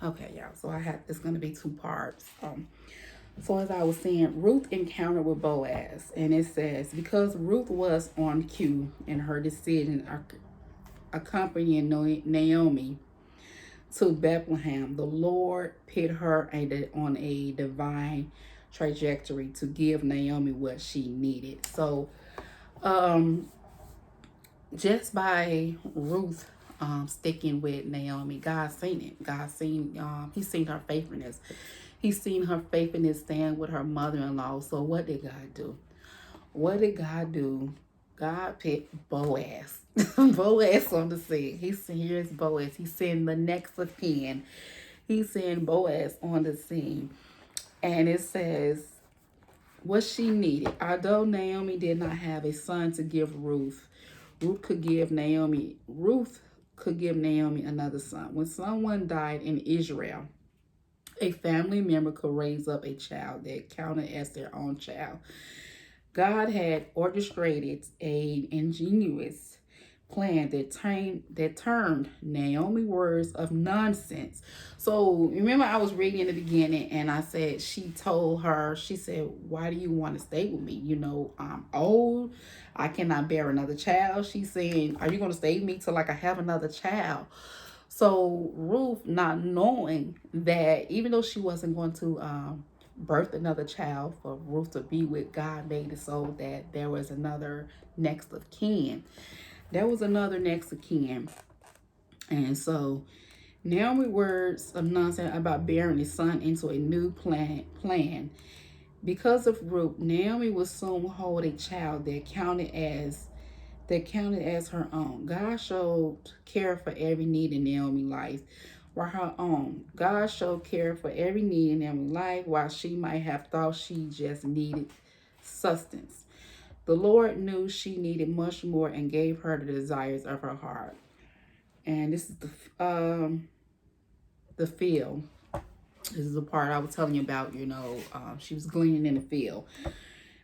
Okay, y'all. So it's gonna be two parts. So as I was saying, Ruth encountered with Boaz, and it says because Ruth was on cue in her decision accompanying Naomi to Bethlehem, the Lord put her on a divine trajectory to give Naomi what she needed. So, um, just by Ruth sticking with Naomi, God seen it. He seen her faithfulness. He seen her faithfulness stand with her mother-in-law. So what did God do? What did God do? God picked Boaz. Boaz on the scene. Here's Boaz. He's seeing the next of kin. He's seeing Boaz on the scene. And it says what she needed. Although Naomi did not have a son to give Ruth, Ruth could give Naomi another son. When someone died in Israel, a family member could raise up a child that counted as their own child. God had orchestrated an ingenious plan that turned Naomi words of nonsense. So remember, I was reading in the beginning, and I said she said, "Why do you want to stay with me? You know, I'm old. I cannot bear another child." She's saying, "Are you going to stay with me till like I have another child?" So Ruth, not knowing that, even though she wasn't going to birth another child for Ruth to be with, God made it so that there was another next of kin. There was another next of kin. And so Naomi words of nonsense about bearing a son into a new plan. Because of Ruth, Naomi will soon hold a child that counted as her own. God showed care for every need in Naomi's life while her own. God showed care for every need in Naomi's life while she might have thought she just needed sustenance. The Lord knew she needed much more and gave her the desires of her heart. And this is the field. This is the part I was telling you about. She was gleaning in the field.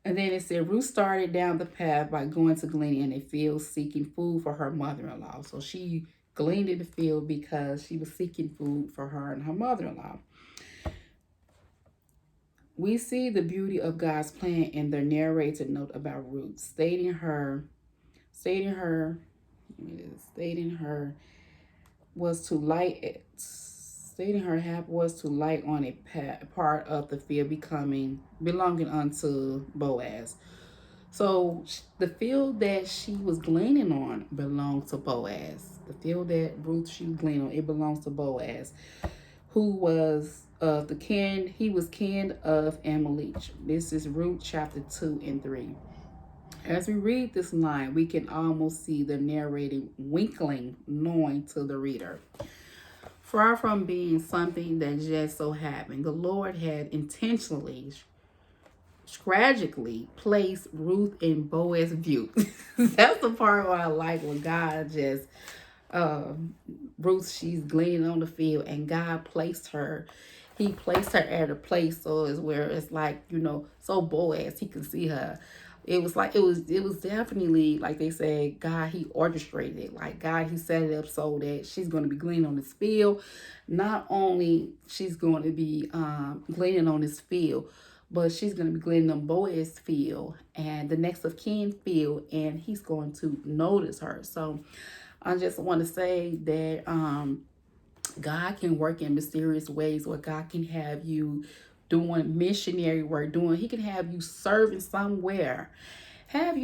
And then it said Ruth started down the path by going to glean in a field seeking food for her mother-in-law. So she gleaned in the field because she was seeking food for her and her mother-in-law. We see the beauty of God's plan in the narrated note about Ruth, stating her was to light it. Stating her hap was to light on a part of the field belonging unto Boaz. So the field that she was gleaning on belonged to Boaz. The field that Ruth she was gleaning on, it belongs to Boaz, who was of the kin. He was kin of Amalek. This is Ruth chapter 2 and 3. As we read this line, we can almost see the narrating winkling knowing to the reader. Far from being something that just so happened, the Lord had intentionally, tragically placed Ruth in Boaz's view. That's the part where I like when God just, Ruth, she's gleaning on the field, and God placed her. He placed her at a place so it's where it's like, so Boaz, he can see her. It was like, it was definitely, like they said, God, he orchestrated it. Like God, he set it up so that she's going to be gleaning on this field. Not only she's going to be gleaning on this field, but she's going to be gleaning on Boaz's field and the next of kin field, and he's going to notice her. So I just want to say that God can work in mysterious ways, where God can have you doing missionary work, he can have you serving somewhere. And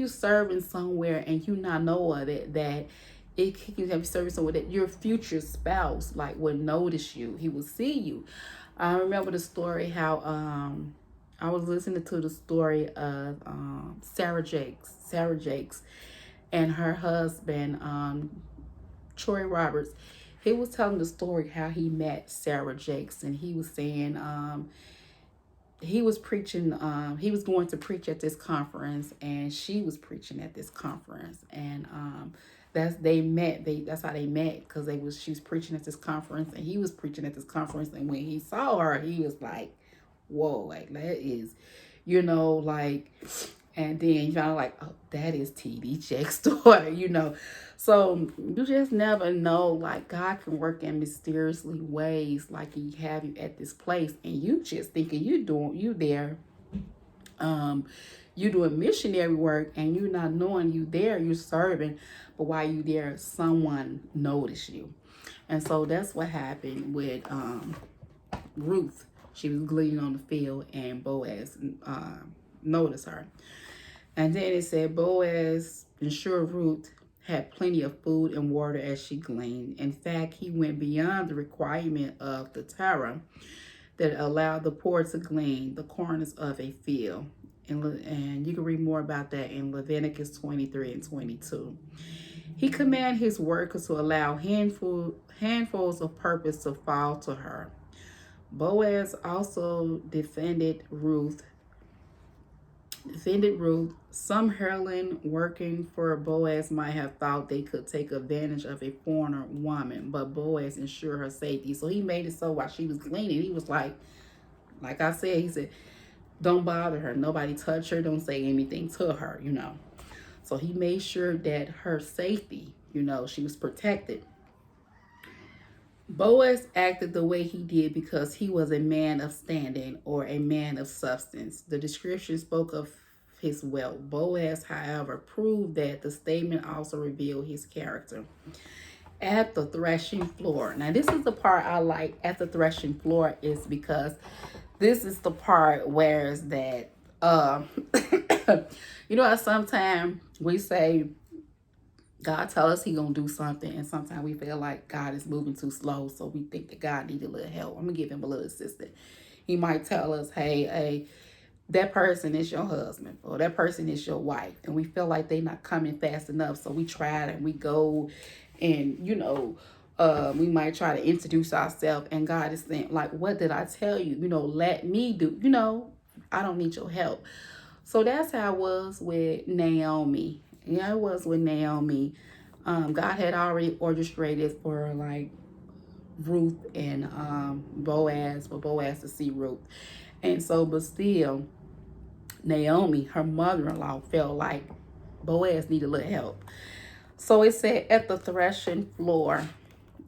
you not know of it, that it can have you serving somewhere that your future spouse like would notice you. He will see you. I remember the story how I was listening to the story of Sarah Jakes and her husband, Troy Roberts. He was telling the story how he met Sarah Jakes, and he was saying he was preaching, he was going to preach at this conference, and she was preaching at this conference, and that's how they met, because she was preaching at this conference and he was preaching at this conference, and when he saw her, he was like, whoa, like that is, like, And then you find out like, oh, that is TD Jake's daughter, you know. So you just never know. Like, God can work in mysteriously ways. Like, He have you at this place, and you just thinking you there, you doing missionary work, and you not knowing you there, you serving, but while you there, someone noticed you. And so that's what happened with Ruth. She was gleaning on the field, and Boaz noticed her. And then it said Boaz ensured Ruth had plenty of food and water as she gleaned. In fact, he went beyond the requirement of the Torah that allowed the poor to glean the corners of a field. And you can read more about that in Leviticus 23 and 22. He commanded his workers to allow handfuls of purpose to fall to her. Boaz also defended Ruth. Some Herlin working for Boaz might have thought they could take advantage of a foreigner woman, but Boaz ensured her safety. So he made it so while she was gleaning, he was like I said, he said, don't bother her. Nobody touch her. Don't say anything to her, you know. So he made sure that her safety, you know, she was protected. Boaz acted the way he did because he was a man of standing or a man of substance. The description spoke of his wealth. Boaz, however, proved that the statement also revealed his character. At the threshing floor. Now, this is the part I like at the threshing floor, is because this is the part where is that, you know, sometimes we say, God tell us He gonna do something, and sometimes we feel like God is moving too slow, so we think that God need a little help. I'm gonna give Him a little assistance. He might tell us, hey, that person is your husband, or that person is your wife, and we feel like they not coming fast enough, so we try it and we go, and you know, we might try to introduce ourselves, and God is saying, like, what did I tell you? You know, let me do. You know, I don't need your help. So that's how it was with Naomi. Yeah, it was with Naomi. God had already orchestrated for like Ruth and Boaz, for Boaz to see Ruth. And so, but still, Naomi, her mother-in-law, felt like Boaz needed a little help. So it said at the threshing floor.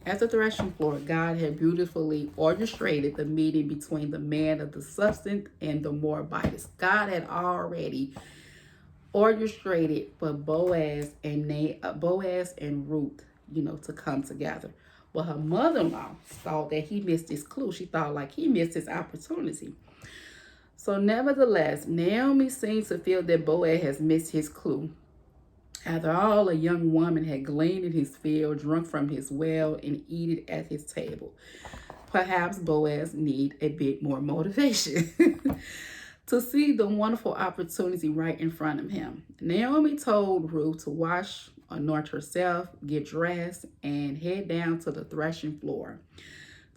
At the threshing floor, God had beautifully orchestrated the meeting between the man of the substance and the Moabitess. God had already orchestrated for Boaz and Ruth, you know, to come together. But her mother-in-law thought that he missed his clue. She thought like he missed his opportunity. So nevertheless, Naomi seems to feel that Boaz has missed his clue. After all, a young woman had gleaned in his field, drunk from his well, and eaten at his table. Perhaps Boaz need a bit more motivation to see the wonderful opportunity right in front of him. Naomi told Ruth to wash, anoint herself, get dressed, and head down to the threshing floor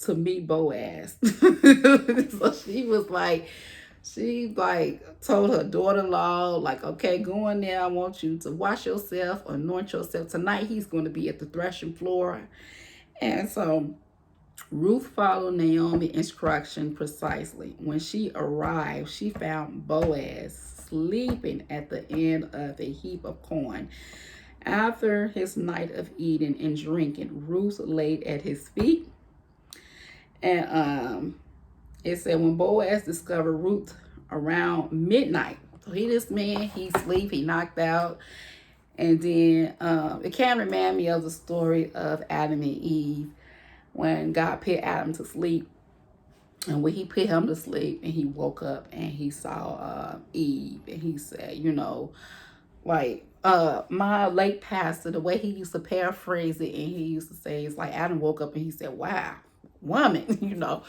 to meet Boaz. So she told her daughter-in-law, like, okay, go in there. I want you to wash yourself, anoint yourself. Tonight he's going to be at the threshing floor. And so Ruth followed Naomi's instruction precisely. When she arrived, she found Boaz sleeping at the end of a heap of corn. After his night of eating and drinking, Ruth laid at his feet. And it said when Boaz discovered Ruth around midnight, so this man, he sleep, he knocked out. And then it kind of remind me of the story of Adam and Eve, when God put Adam to sleep. And when he put him to sleep and he woke up and he saw Eve, and he said, you know, like my late pastor, the way he used to paraphrase it, and he used to say, it's like Adam woke up and he said, wow, woman, you know.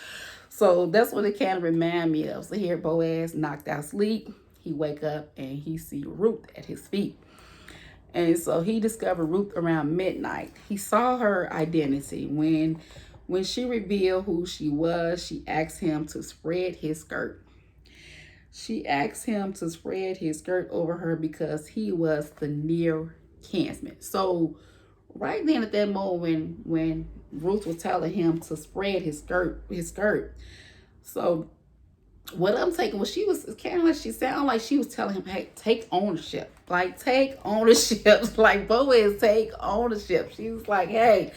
So that's what it kind of remind me of. So here Boaz knocked out sleep. He wake up and he see Ruth at his feet. And so he discovered Ruth around midnight. He saw her identity. When she revealed who she was, she asked him to spread his skirt. She asked him to spread his skirt over her because he was the near kinsman. So right then at that moment when Ruth was telling him to spread his skirt, so what I'm taking was she was kind of like she sounded like she was telling him, "Hey, take ownership. Like take ownership. Like Boaz, take ownership." She was like, "Hey,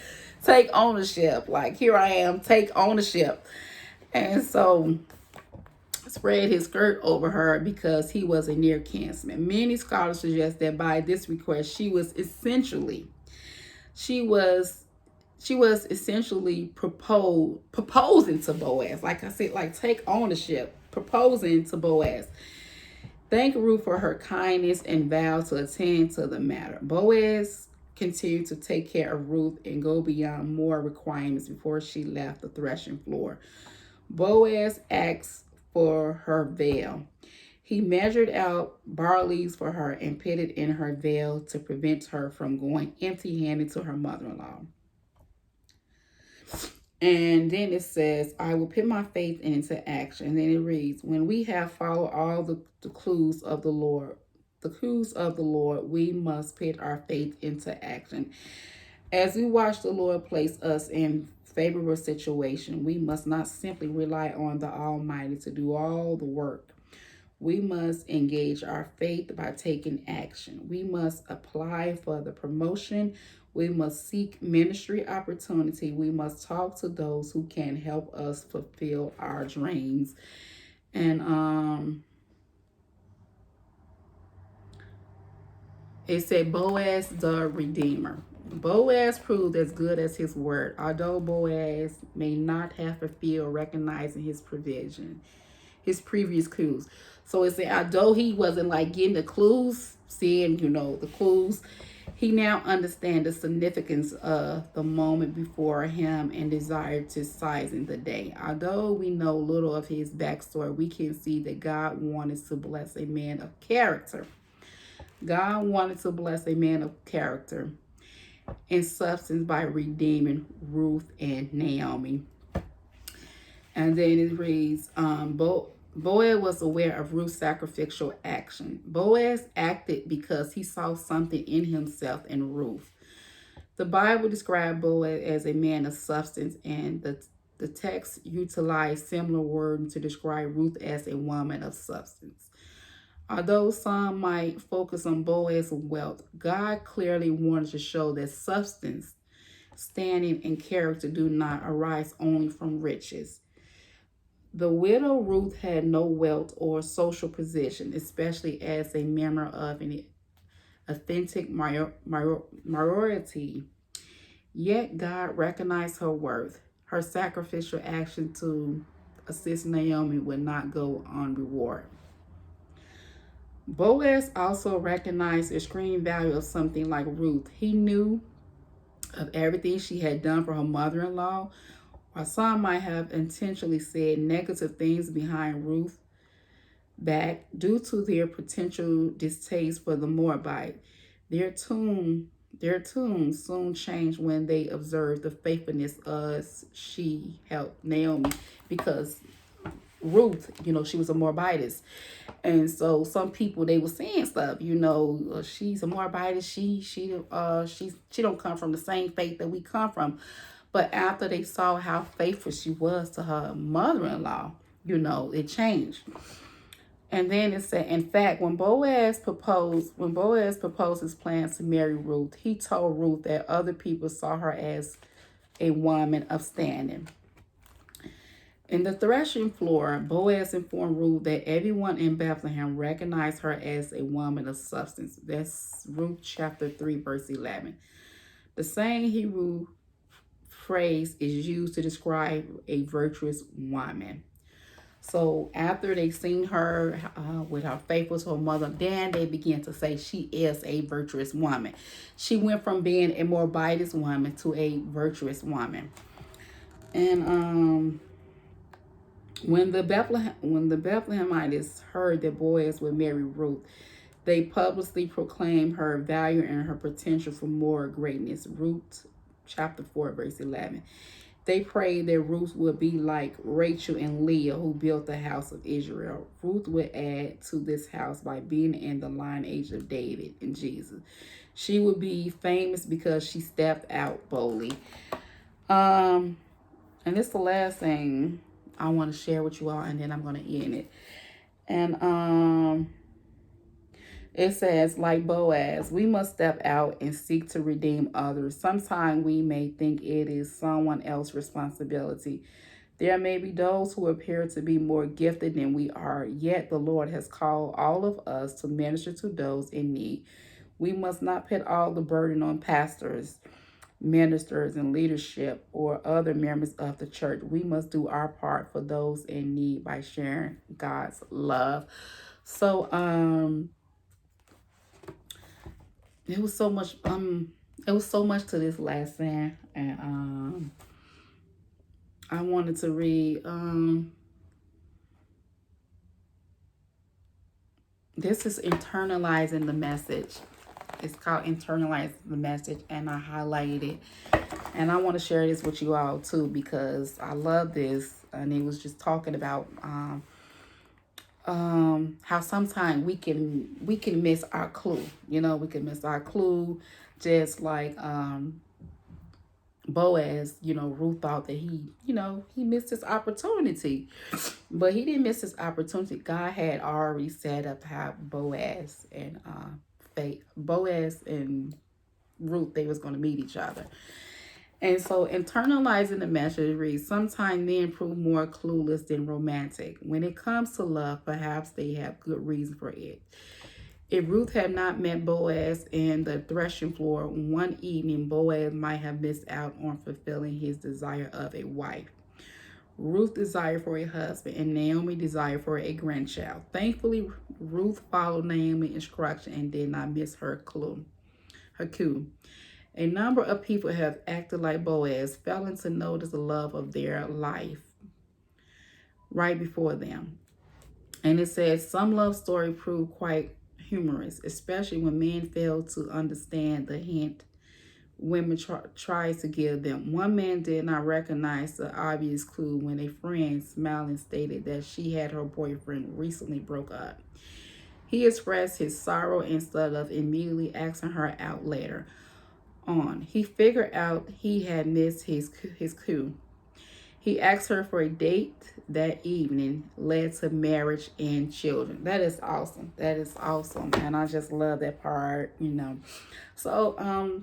take ownership. Like here I am, take ownership." And so spread his skirt over her because he was a near kinsman. Many scholars suggest that by this request, she was essentially proposing to Boaz. Like I said, like take ownership, proposing to Boaz. Thank Ruth for her kindness and vow to attend to the matter. Boaz continued to take care of Ruth and go beyond more requirements before she left the threshing floor. Boaz asked for her veil. He measured out barley for her and put it in her veil to prevent her from going empty-handed to her mother-in-law. And then it says, I will put my faith into action. And then it reads, when we have followed all the clues of the Lord, we must put our faith into action. As we watch the Lord place us in favorable situation, we must not simply rely on the Almighty to do all the work. We must engage our faith by taking action. We must apply for the promotion. We must seek ministry opportunity. We must talk to those who can help us fulfill our dreams. And it said Boaz the Redeemer. Boaz proved as good as his word, although Boaz may not have fulfilled recognizing his provision, his previous clues. So it said, although he wasn't like getting the clues, seeing, the clues, he now understands the significance of the moment before him and desired to seize the day. Although we know little of his backstory, we can see that God wanted to bless a man of character. God wanted to bless a man of character and substance by redeeming Ruth and Naomi. And then it reads, Boaz was aware of Ruth's sacrificial action. Boaz acted because he saw something in himself in Ruth. The Bible described Boaz as a man of substance, and the text utilized similar words to describe Ruth as a woman of substance. Although some might focus on Boaz's wealth, God clearly wanted to show that substance, standing, and character do not arise only from riches. The widow Ruth had no wealth or social position, especially as a member of an authentic minority. Yet God recognized her worth. Her sacrificial action to assist Naomi would not go unrewarded. Boaz also recognized the extreme value of something like Ruth. He knew of everything she had done for her mother-in-law. While some might have intentionally said negative things behind Ruth's back due to their potential distaste for the Moabite, their tune soon changed when they observed the faithfulness as she helped Naomi, because Ruth, she was a Moabitess. And so some people, they were saying stuff, she's a Moabitess, she don't come from the same faith that we come from. But after they saw how faithful she was to her mother-in-law, it changed. And then it said, in fact, when Boaz proposed his plans to marry Ruth, he told Ruth that other people saw her as a woman of standing. In the threshing floor, Boaz informed Ruth that everyone in Bethlehem recognized her as a woman of substance. That's Ruth Chapter 3, verse 11. The same Hebrew phrase is used to describe a virtuous woman. So after they seen her with her faithful to her mother, then they began to say she is a virtuous woman. She went from being a Moabitess woman to a virtuous woman. And when the Bethlehemites heard that Boaz would marry Ruth, they publicly proclaimed her value and her potential for more greatness. Ruth Chapter 4, verse 11. They prayed that Ruth would be like Rachel and Leah, who built the house of Israel. Ruth would add to this house by being in the lineage of David and Jesus. She would be famous because she stepped out boldly. And this is the last thing I want to share with you all, and then I'm going to end it. And it says, like Boaz, we must step out and seek to redeem others. Sometimes we may think it is someone else's responsibility. There may be those who appear to be more gifted than we are, yet the Lord has called all of us to minister to those in need. We must not put all the burden on pastors, ministers, and leadership or other members of the church. We must do our part for those in need by sharing God's love. So, it was so much, to this lesson, and I wanted to read, this is internalizing the message. It's called internalizing the message, and I highlighted it. And I want to share this with you all too, because I love this. And it was just talking about how sometimes we can miss our clue. You know, we can miss our clue, just like Boaz. You know, Ruth thought that he missed his opportunity, but he didn't miss his opportunity. God had already set up how Boaz and Ruth, they was going to meet each other. And so internalizing the message reads, sometimes men prove more clueless than romantic. When it comes to love, perhaps they have good reason for it. If Ruth had not met Boaz in the threshing floor one evening, Boaz might have missed out on fulfilling his desire of a wife. Ruth desired for a husband, and Naomi desired for a grandchild. Thankfully, Ruth followed Naomi's instruction and did not miss her cue. A number of people have acted like Boaz, failing to notice the love of their life right before them. And it says, some love story proved quite humorous, especially when men fail to understand the hint women try to give them. One man did not recognize the obvious clue when a friend smiling stated that she had her boyfriend recently broke up. He expressed his sorrow instead of immediately asking her out later on. He figured out he had missed his cue. He asked her for a date that evening, led to marriage and children. That is awesome. That is awesome. And I just love that part, So,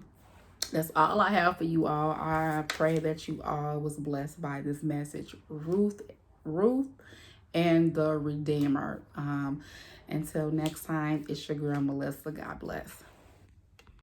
that's all I have for you all. I pray that you all was blessed by this message. Ruth and the Redeemer. Until next time, it's your girl, Melissa. God bless.